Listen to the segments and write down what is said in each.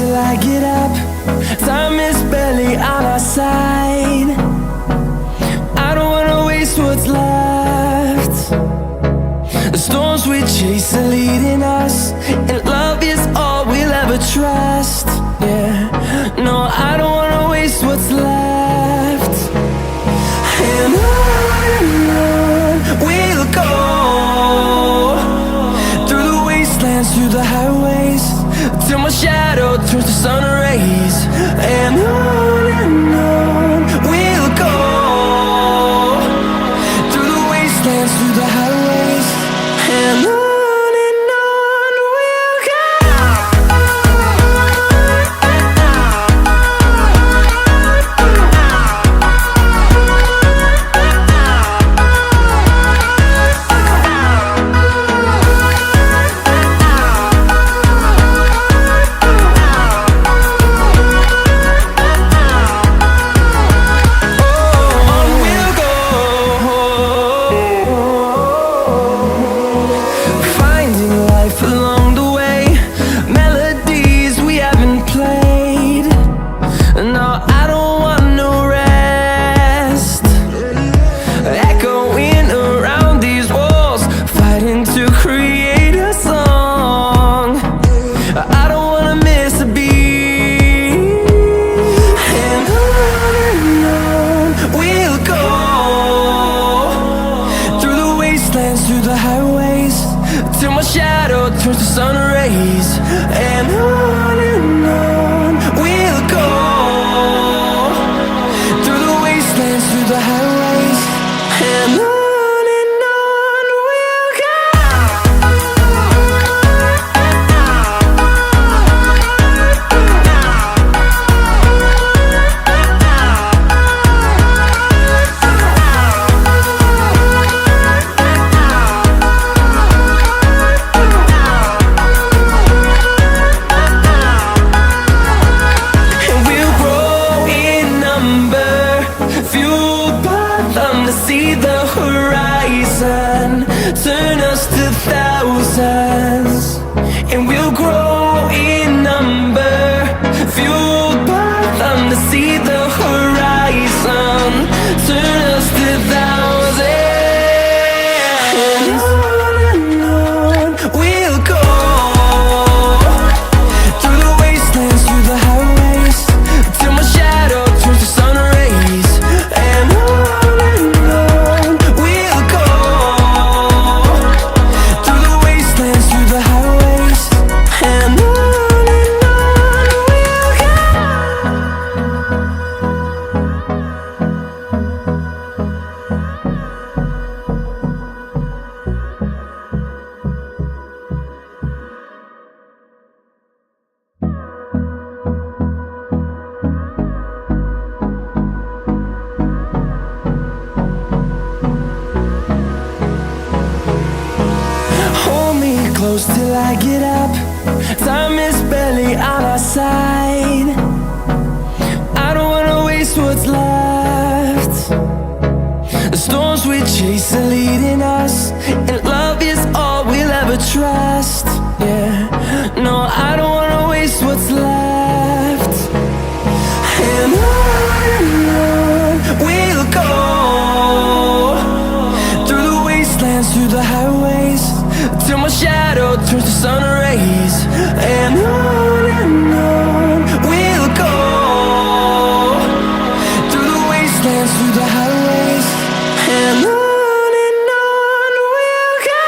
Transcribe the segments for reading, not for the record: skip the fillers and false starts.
till I get up. Time is barely on our side. I don't wanna waste what's left. The storms we chase are leading us, and love is all we'll ever trust. Yeah, no, I don't wanna waste what's left. And on we'll go, through the wastelands, through the highways, till my shadow turns to sun rays. And on we'll go, through the wastelands, through the highways, and on we'll go. Through the highways, till my shadow turns to sun rays. And on we'll go, through the wastelands, through the highways, and on we'll go. See the horizon, turn us to thousands, and we'll grow in number, fueled by them. To see the horizon, turn us to thousands, and on we'll go, through the wastelands, through the highways, till my shadow turns to sun rays. And close till I get up. Time is barely on our side. I don't wanna waste what's left. The storms we chase are leading us, and love is all we'll ever trust. Yeah, no, I don't wanna waste what's left. And on we'll go, through the wastelands, through the highways, till my shadow turns to sun rays. And on we'll go, through the wastelands, through the highways, and on we'll go.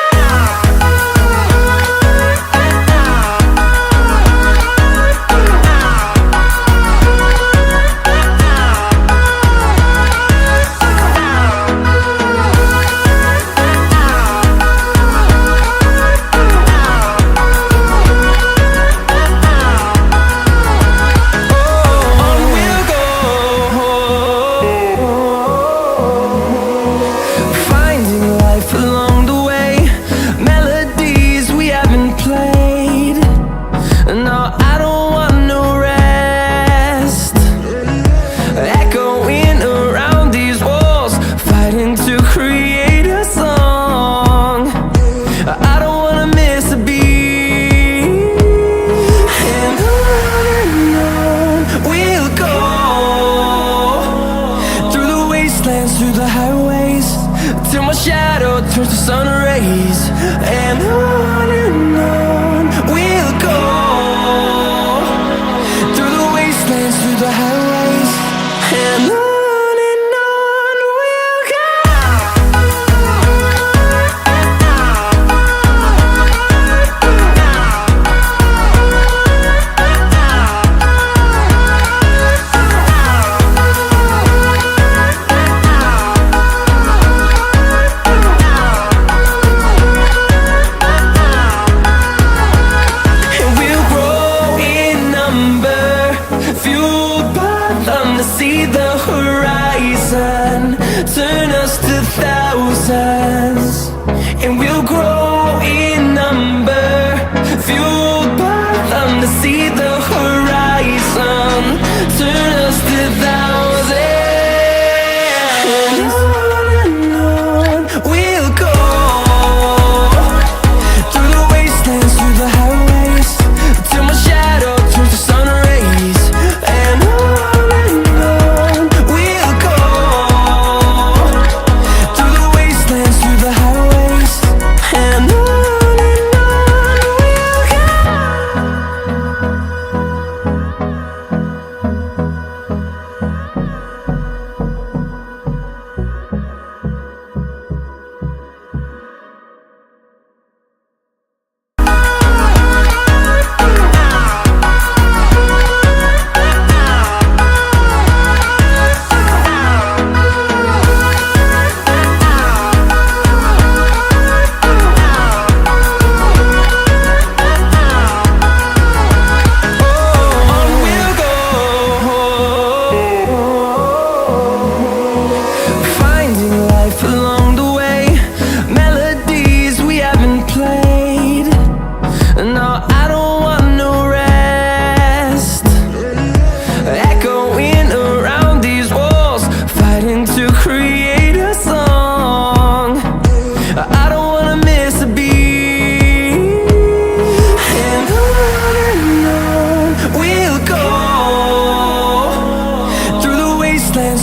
shadow turns to sun rays, and on we'll go, through the wastelands, through the highways, and on we'll go. See the horizon turn us to thousands, and we'll grow in number, fueled by them. To see the horizon turn us to thousands, and on we'll go, through the wastelands, through the highways, till my shadow turns to sun rays, and on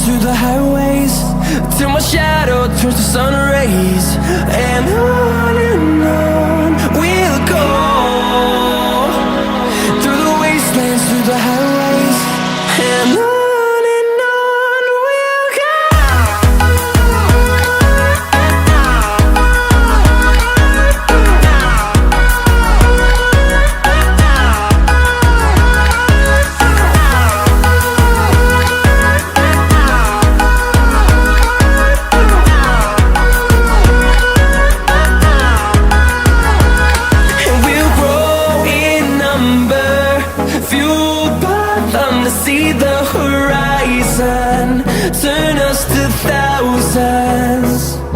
through the highways, till my shadow turns to sun rays, and on we'll go, through the wastelands, through the highways, and on we'll go. To see the horizon turn us to thousands.